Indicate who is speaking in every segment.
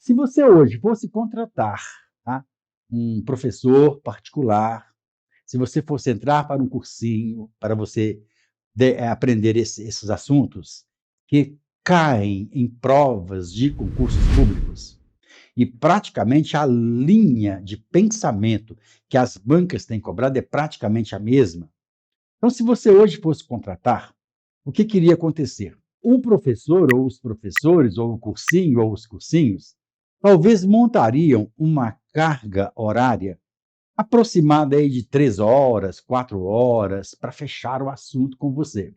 Speaker 1: Se você hoje fosse contratar, tá, um professor particular, se você fosse entrar para um cursinho, para você aprender esses assuntos que caem em provas de concursos públicos, e praticamente a linha de pensamento que as bancas têm cobrado é praticamente a mesma. Então, se você hoje fosse contratar, o que iria acontecer? O professor, ou os professores, ou o cursinho, ou os cursinhos, talvez montariam uma carga horária aproximada aí de 3 horas, 4 horas, para fechar o assunto com você.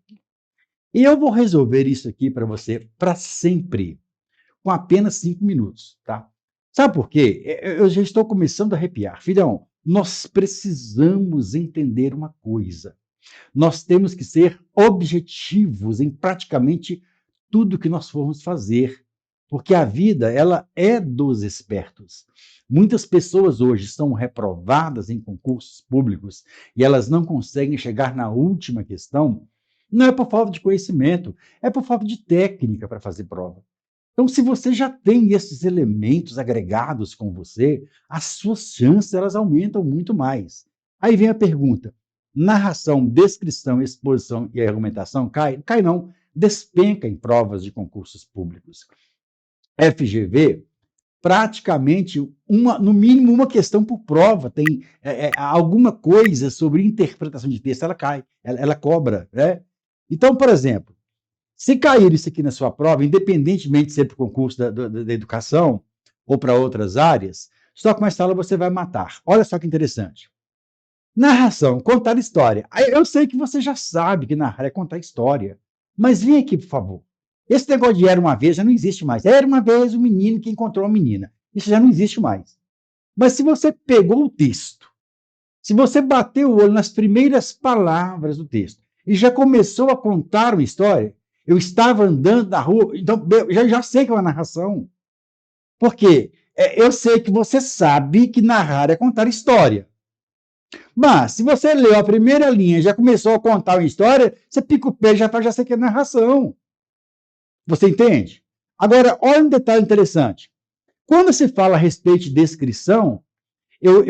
Speaker 1: E eu vou resolver isso aqui para você para sempre, com apenas 5 minutos, tá? Sabe por quê? Eu já estou começando a arrepiar. Filhão, nós precisamos entender uma coisa. Nós temos que ser objetivos em praticamente tudo que nós formos fazer, porque a vida, ela é dos espertos. Muitas pessoas hoje são reprovadas em concursos públicos e elas não conseguem chegar na última questão, não é por falta de conhecimento, é por falta de técnica para fazer prova. Então, se você já tem esses elementos agregados com você, as suas chances elas aumentam muito mais. Aí vem a pergunta: narração, descrição, exposição e argumentação cai? Cai não, despenca em provas de concursos públicos. FGV, praticamente, no mínimo, uma questão por prova. Tem alguma coisa sobre interpretação de texto, ela cai, ela cobra, né? Então, por exemplo, se cair isso aqui na sua prova, independentemente de ser para o concurso da educação ou para outras áreas, só com essa aula você vai matar. Olha só que interessante. Narração, contar história. Eu sei que você já sabe que narrar é contar história, mas vem aqui, por favor. Esse negócio de era uma vez já não existe mais. Era uma vez um menino que encontrou uma menina. Isso já não existe mais. Mas se você pegou o texto, se você bateu o olho nas primeiras palavras do texto e já começou a contar uma história, eu estava andando na rua, então eu já sei que é uma narração. Por quê? Eu sei que você sabe que narrar é contar história. Mas, se você leu a primeira linha e já começou a contar uma história, você pica o pé e já sei que é narração. Você entende? Agora, olha um detalhe interessante. Quando se fala a respeito de descrição,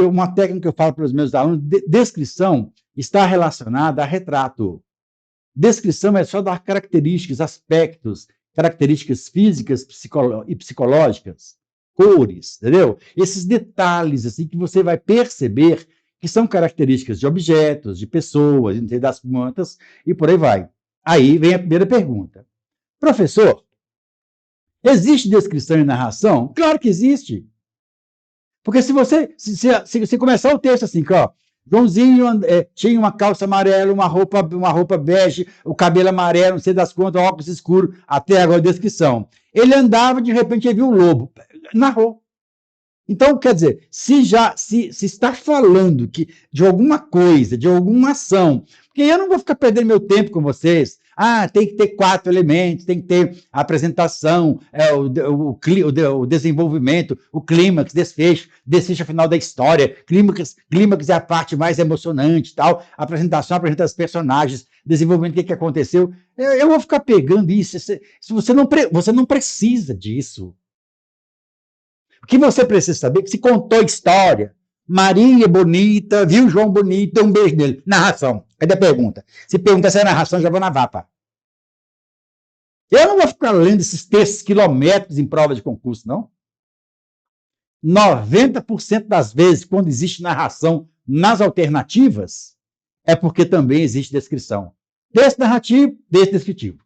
Speaker 1: uma técnica que eu falo para os meus alunos, descrição está relacionada a retrato. Descrição é só dar características, aspectos, características físicas e psicológicas, cores, entendeu? Esses detalhes assim que você vai perceber que são características de objetos, de pessoas, das plantas e por aí vai. Aí vem a primeira pergunta. Professor, existe descrição e narração? Claro que existe. Porque se você começar o texto assim, ó, Joãozinho tinha uma calça amarela, uma roupa bege, o cabelo amarelo, não sei das quantas, óculos escuros, até agora a descrição. Ele andava, de repente, ele viu um lobo. Narrou. Então, quer dizer, se está falando de alguma coisa, de alguma ação, porque eu não vou ficar perdendo meu tempo com vocês. Tem que ter 4 elementos, tem que ter a apresentação, o desenvolvimento, o clímax, desfecho final da história, clímax é a parte mais emocionante, tal, apresentação, apresenta os personagens, desenvolvimento, o que aconteceu. Eu vou ficar pegando isso, você não precisa disso. O que você precisa saber é que se contou a história. Maria bonita, viu João bonito, deu um beijo nele. Narração. Cadê a pergunta? Se pergunta se é narração, já vou na vapa. Eu não vou ficar lendo esses textos quilométricos em prova de concurso, não. 90% das vezes, quando existe narração nas alternativas, é porque também existe descrição. Texto narrativo, texto descritivo.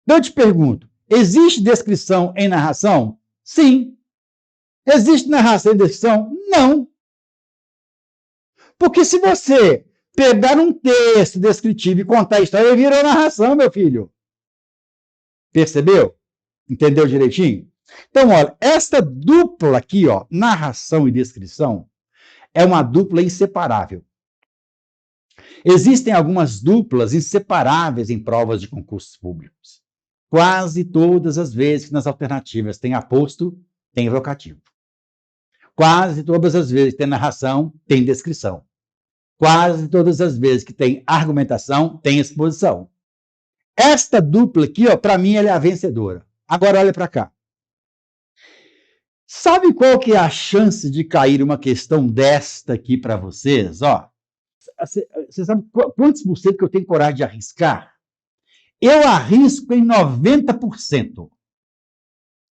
Speaker 1: Eu te pergunto, existe descrição em narração? Sim. Existe narração e descrição? Não. Porque se você pegar um texto descritivo e contar a história, ele virou narração, meu filho. Percebeu? Entendeu direitinho? Então, olha, esta dupla aqui, ó, narração e descrição, é uma dupla inseparável. Existem algumas duplas inseparáveis em provas de concursos públicos. Quase todas as vezes que nas alternativas tem aposto, tem vocativo. Quase todas as vezes que tem narração, tem descrição. Quase todas as vezes que tem argumentação, tem exposição. Esta dupla aqui, ó, para mim, ela é a vencedora. Agora, olha para cá. Sabe qual que é a chance de cair uma questão desta aqui para vocês? Ó, você sabe quantos por cento que eu tenho coragem de arriscar? Eu arrisco em 90%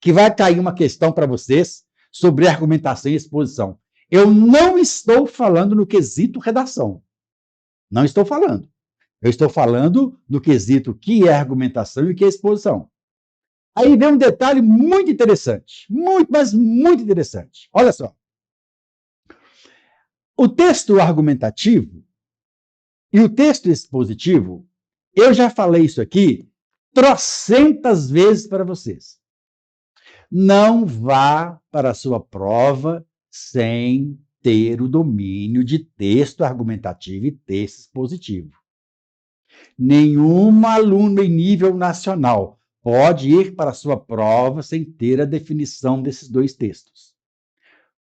Speaker 1: que vai cair uma questão para vocês sobre argumentação e exposição. Eu não estou falando no quesito redação. Não estou falando. Eu estou falando no quesito que é argumentação e o que é exposição. Aí vem um detalhe muito interessante. Muito, mas muito interessante. Olha só. O texto argumentativo e o texto expositivo, eu já falei isso aqui trocentas vezes para vocês. Não vá para a sua prova sem ter o domínio de texto argumentativo e texto expositivo. Nenhum aluno em nível nacional pode ir para a sua prova sem ter a definição desses dois textos.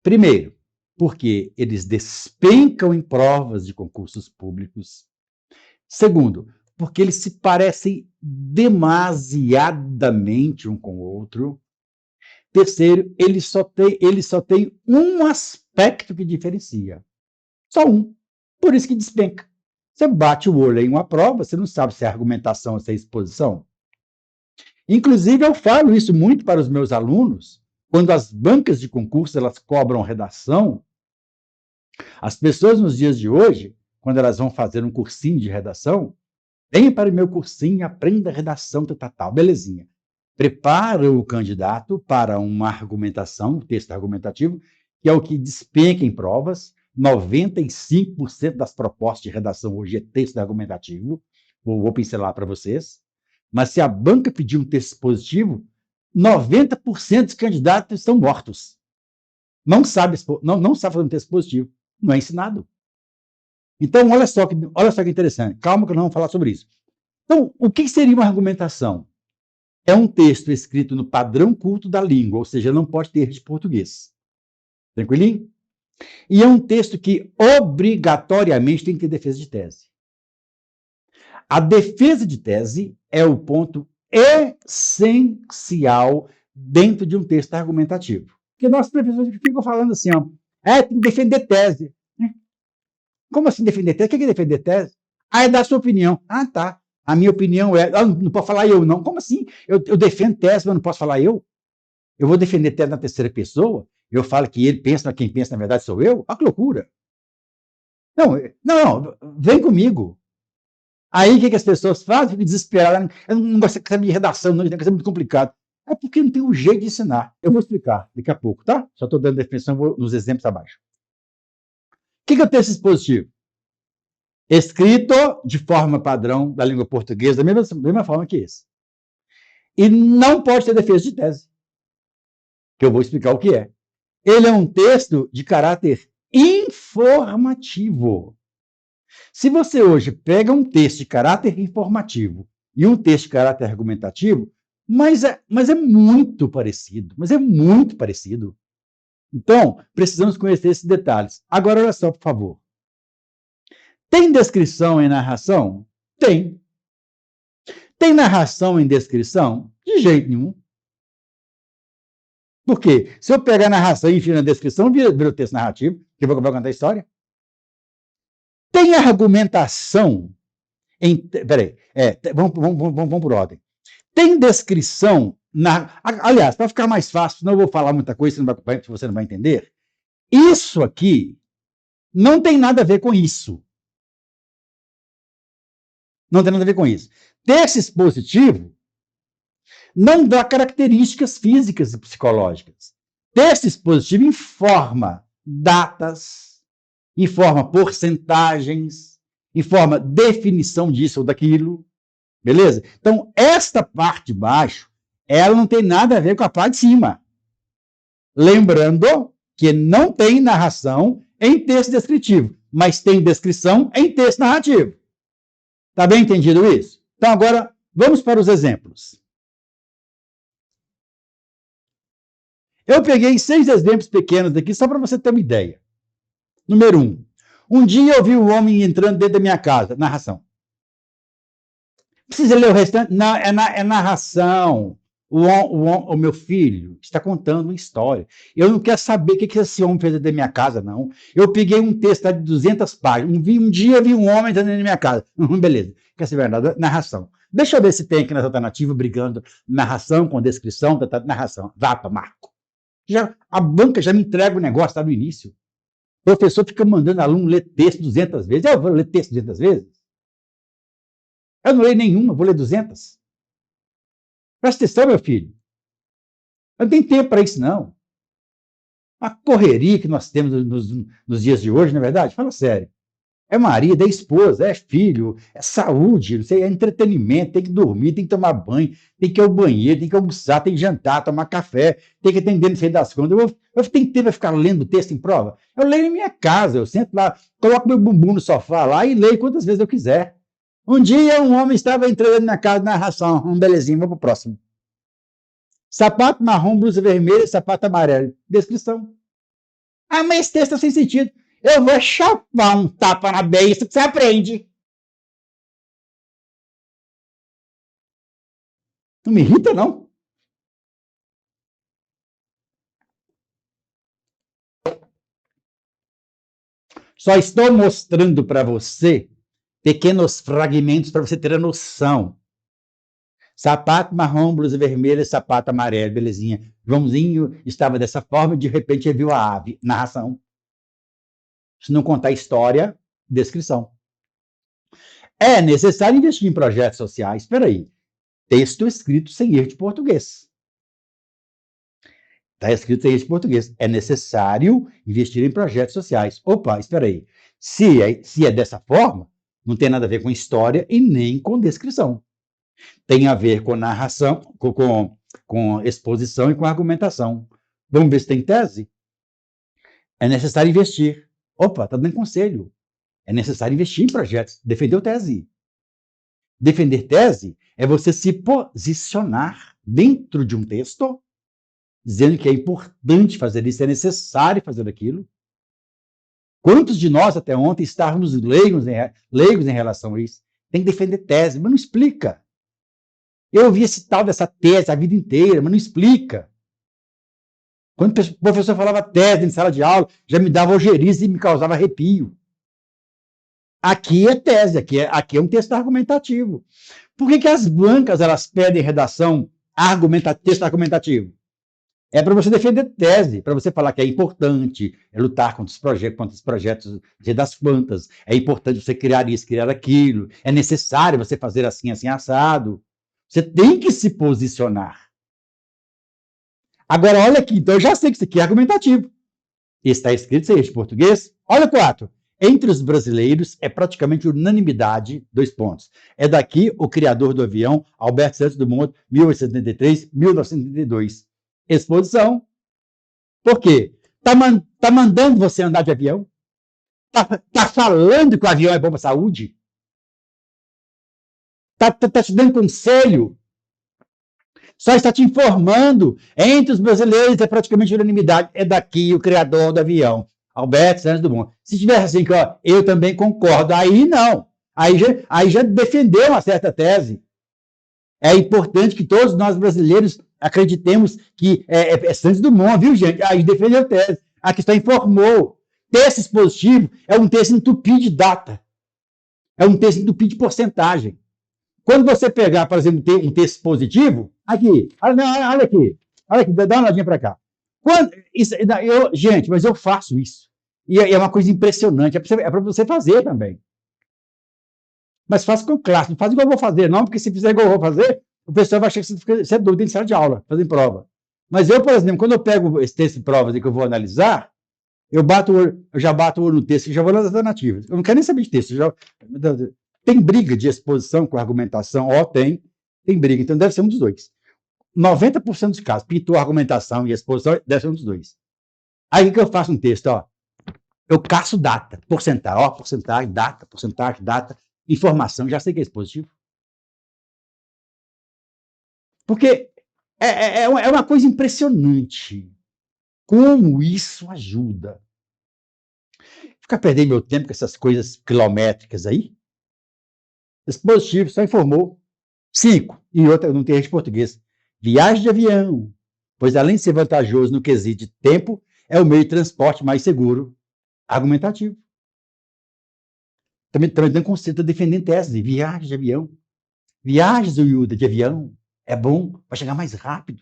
Speaker 1: Primeiro, porque eles despencam em provas de concursos públicos. Segundo, porque eles se parecem demasiadamente um com o outro. Terceiro, ele só tem um aspecto que diferencia. Só um. Por isso que despenca. Você bate o olho em uma prova, você não sabe se é argumentação ou se é exposição. Inclusive, eu falo isso muito para os meus alunos, quando as bancas de concurso elas cobram redação. As pessoas nos dias de hoje, quando elas vão fazer um cursinho de redação, venha para o meu cursinho, aprenda redação, tal, belezinha. Prepara o candidato para uma argumentação, um texto argumentativo, que é o que despenca em provas. 95% das propostas de redação hoje é texto argumentativo. Vou pincelar para vocês. Mas se a banca pedir um texto expositivo, 90% dos candidatos estão mortos. Não sabe fazer um texto expositivo. Não é ensinado. Então, olha só que interessante. Calma que nós vamos falar sobre isso. Então, o que seria uma argumentação? É um texto escrito no padrão culto da língua, ou seja, não pode ter erro de português. Tranquilinho? E é um texto que obrigatoriamente tem que ter defesa de tese. A defesa de tese é o ponto essencial dentro de um texto argumentativo. Porque nossos professores ficam falando assim, ó, tem que defender tese. Como assim defender tese? O que é defender tese? É dar sua opinião. Tá. A minha opinião é... não posso falar eu, não. Como assim? Eu defendo tese, mas não posso falar eu? Eu vou defender tese na terceira pessoa? Eu falo que ele pensa, quem pensa na verdade sou eu? Que loucura. Não, vem comigo. Aí o que as pessoas fazem? Ficam desesperadas. Eu não gosto de redação, não, isso é muito complicado. É porque não tem um jeito de ensinar. Eu vou explicar daqui a pouco, tá? Só estou dando definição, vou nos exemplos abaixo. O que é o texto expositivo? Escrito de forma padrão da língua portuguesa, da mesma forma que esse. E não pode ter defesa de tese, que eu vou explicar o que é. Ele é um texto de caráter informativo. Se você hoje pega um texto de caráter informativo e um texto de caráter argumentativo, mas é muito parecido, Então, precisamos conhecer esses detalhes. Agora, olha só, por favor. Tem descrição em narração? Tem. Tem narração em descrição? De jeito nenhum. Por quê? Se eu pegar a narração e enfiar na descrição, vira o texto narrativo, que eu vou contar a história. Tem argumentação em... Peraí, vamos por ordem. Tem descrição... Aliás, para ficar mais fácil, não vou falar muita coisa, você não vai entender. Isso aqui não tem nada a ver com isso. Não tem nada a ver com isso. Texto expositivo não dá características físicas e psicológicas. Texto expositivo informa datas, informa porcentagens, informa definição disso ou daquilo. Beleza? Então, esta parte de baixo, ela não tem nada a ver com a parte de cima. Lembrando que não tem narração em texto descritivo, mas tem descrição em texto narrativo. Está bem entendido isso? Então, agora, vamos para os exemplos. Eu peguei 6 exemplos pequenos aqui, só para você ter uma ideia. Número 1. Um dia eu vi um homem entrando dentro da minha casa. Narração. Precisa ler o restante? Não, é narração. O meu filho está contando uma história. Eu não quero saber o que esse homem fez dentro da minha casa, não. Eu peguei um texto lá de 200 páginas. Um dia vi um homem dentro da minha casa. Beleza. Quer saber verdade? Narração. Deixa eu ver se tem aqui nas alternativas brigando narração com descrição, narração. Vá para Marco. A banca já me entrega o negócio lá no início. O professor fica mandando aluno ler texto 200 vezes. Eu vou ler texto 200 vezes? Eu não leio nenhuma, vou ler 200. Presta atenção, meu filho. Eu não tenho tempo para isso, não. A correria que nós temos nos dias de hoje, não é verdade? Fala sério. É marido, é esposa, é filho, é saúde, não sei, é entretenimento, tem que dormir, tem que tomar banho, tem que ir ao banheiro, tem que almoçar, tem que jantar, tomar café, tem que atender no fim das contas. Eu tenho tempo para ficar lendo texto em prova? Eu leio em minha casa, eu sento lá, coloco meu bumbum no sofá lá e leio quantas vezes eu quiser. Um dia um homem estava entrando na casa de narração, belezinha, vamos pro próximo. Sapato marrom, blusa vermelha, sapato amarelo. Descrição. Ah, mas esse texto é sem sentido. Eu vou chapar um tapa na besta que você aprende. Não me irrita, não. Só estou mostrando para você pequenos fragmentos para você ter a noção. Sapato marrom, blusa vermelha, sapato amarelo, belezinha. Joãozinho estava dessa forma e de repente ele viu a ave. Narração. Se não contar história, descrição. É necessário investir em projetos sociais. Espera aí. Texto escrito sem erro de português. Está escrito sem erro de português. É necessário investir em projetos sociais. Opa, espera aí. Se é dessa forma, não tem nada a ver com história e nem com descrição. Tem a ver com narração, com exposição e com argumentação. Vamos ver se tem tese? É necessário investir. Opa, está dando conselho. É necessário investir em projetos. Defendeu tese. Defender tese é você se posicionar dentro de um texto, dizendo que é importante fazer isso, é necessário fazer aquilo. Quantos de nós até ontem estávamos leigos em relação a isso? Tem que defender tese, mas não explica. Eu ouvi esse tal dessa tese a vida inteira, mas não explica. Quando o professor falava tese em sala de aula, já me dava ojeriza e me causava arrepio. Aqui é tese, aqui é um texto argumentativo. Por que as bancas elas pedem redação texto argumentativo? É para você defender tese, para você falar que é importante lutar contra os projetos das plantas, é importante você criar isso, criar aquilo, é necessário você fazer assim, assim, assado. Você tem que se posicionar. Agora, olha aqui, então eu já sei que isso aqui é argumentativo. Está escrito sem erro de português. Olha o 4. Entre os brasileiros é praticamente unanimidade, 2 pontos. É daqui o criador do avião, Alberto Santos Dumont, 1873, 1932. Exposição. Por quê? Tá mandando você andar de avião? Tá falando que o avião é bom para a saúde? Tá te dando conselho? Só está te informando. Entre os brasileiros é praticamente unanimidade. É daqui o criador do avião, Alberto Santos Dumont. Se tivesse assim, que ó, eu também concordo, aí não. Aí já defendeu uma certa tese. É importante que todos nós brasileiros acreditemos que é Santos Dumont, viu, gente? Aí defendeu a tese. A questão informou. Texto expositivo é um texto entupido de data. É um texto entupido de porcentagem. Quando você pegar, por exemplo, um texto positivo, aqui, olha aqui, dá uma olhadinha para cá. Gente, mas eu faço isso. E é uma coisa impressionante, é para você fazer também. Mas faça com classe, não faz igual eu vou fazer, não, porque se fizer igual eu vou fazer, o pessoal vai achar que você é doido em sala de aula, fazendo prova. Mas eu, por exemplo, quando eu pego esse texto de provas que eu vou analisar, eu já bato o olho no texto e já vou nas alternativas. Eu não quero nem saber de texto. Tem briga de exposição com argumentação? Tem briga, então deve ser um dos dois. 90% dos casos, pintou argumentação e exposição, deve ser um dos dois. Aí o que eu faço no texto? Eu caço data, porcentagem, data, informação, já sei que é expositivo. Porque é uma coisa impressionante como isso ajuda. Ficar perdendo meu tempo com essas coisas quilométricas aí. Expositivo, só informou. 5. E outra, não tem erro de português. Viagem de avião, pois além de ser vantajoso no quesito de tempo, é o meio de transporte mais seguro. Argumentativo. Também tem conceito defendendo tese, viagem de avião. Viagens de avião é bom, vai chegar mais rápido.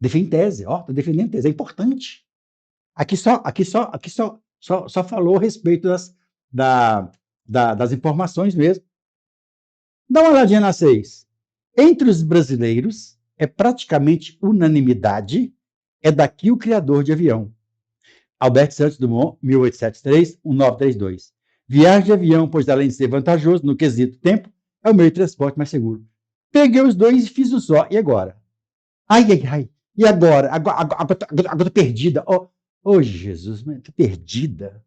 Speaker 1: Defende tese, ó, tô defendendo tese, é importante. Aqui só falou a respeito das informações mesmo. Dá uma olhadinha na 6. Entre os brasileiros, é praticamente unanimidade, é daqui o criador de avião. Alberto Santos Dumont, 1873, 1932. Viagem de avião, pois além de ser vantajoso no quesito tempo, é o meio de transporte mais seguro. Peguei os dois e fiz um só. E agora? Ai. E agora? Agora tô perdida. Oh, Jesus, tô perdida.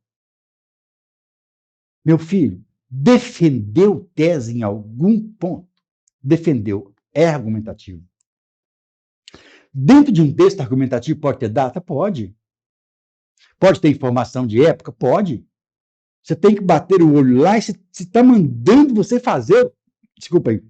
Speaker 1: Meu filho, defendeu tese em algum ponto? Defendeu. É argumentativo. Dentro de um texto argumentativo pode ter data? Pode. Pode ter informação de época? Pode. Você tem que bater o olho lá e se está mandando você fazer, desculpa aí,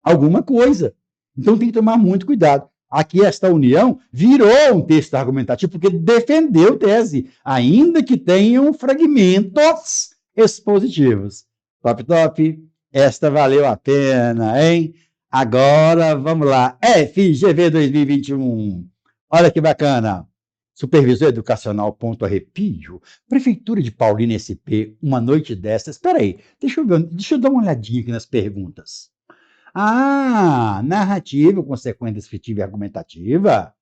Speaker 1: alguma coisa. Então tem que tomar muito cuidado. Aqui esta união virou um texto argumentativo porque defendeu tese, ainda que tenham fragmentos expositivos. Top. Esta valeu a pena, hein? Agora, vamos lá. FGV 2021. Olha que bacana. Supervisor Educacional Ponto Arrepio, Prefeitura de Paulínia SP, uma noite dessas. Espera aí, deixa eu dar uma olhadinha aqui nas perguntas. Narrativa, consequência descritiva e argumentativa.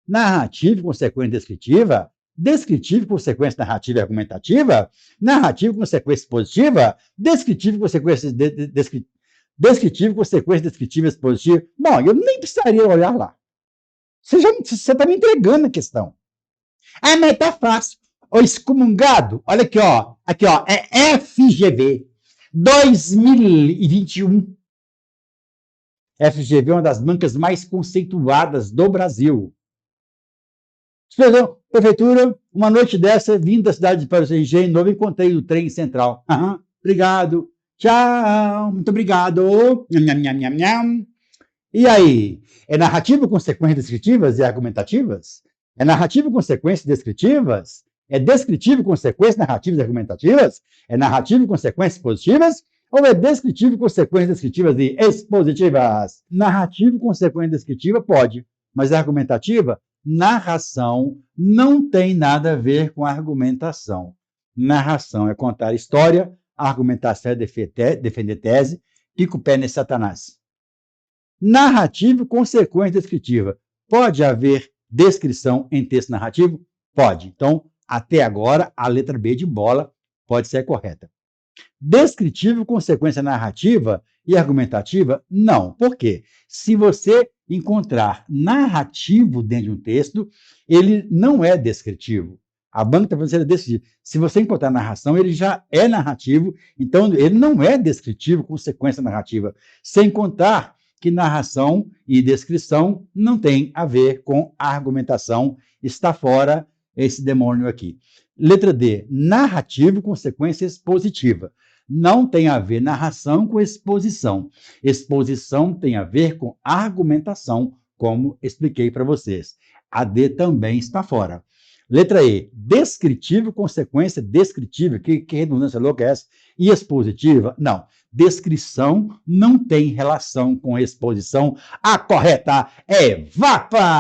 Speaker 1: Narrativa, consequência descritiva. Descritiva, consequência narrativa e argumentativa. Narrativa, consequência expositiva. Descritiva, consequência descritiva, consequência descritiva e expositiva. Bom, eu nem precisaria olhar lá. Você está me entregando a questão. Mas tá fácil. Ô excomungado, olha aqui, ó. Aqui, ó. É FGV 2021. FGV é uma das bancas mais conceituadas do Brasil. Prefeitura, uma noite dessa, vindo da cidade de Paris Engenho Novo, encontrei o trem central. Obrigado. Tchau. Muito obrigado. E aí? É narrativa, consequências descritivas e argumentativas? É narrativa, consequências descritivas? É descritivo, consequências narrativas e argumentativas? É narrativo, consequências positivas? Ou é descritivo, consequências descritivas e expositivas? Narrativo, consequência descritiva pode, mas argumentativa, narração não tem nada a ver com argumentação. Narração é contar história, argumentação é defender tese, pica o pé nesse Satanás. Narrativo, consequência descritiva. Pode haver descrição em texto narrativo? Pode. Então, até agora, a letra B de bola pode ser correta. Descritivo, consequência narrativa e argumentativa? Não. Por quê? Se você encontrar narrativo dentro de um texto, ele não é descritivo. A banca está falando que ele é descritivo. Se você encontrar narração, ele já é narrativo, então ele não é descritivo, consequência narrativa. Sem contar que narração e descrição não tem a ver com argumentação, está fora esse demônio aqui. Letra D, narrativo, consequência expositiva. Não tem a ver narração com exposição. Exposição tem a ver com argumentação, como expliquei para vocês. A D também está fora. Letra E, descritivo, consequência descritiva. Que redundância louca é essa? E expositiva? Não. Descrição não tem relação com exposição. A correta é VAPA!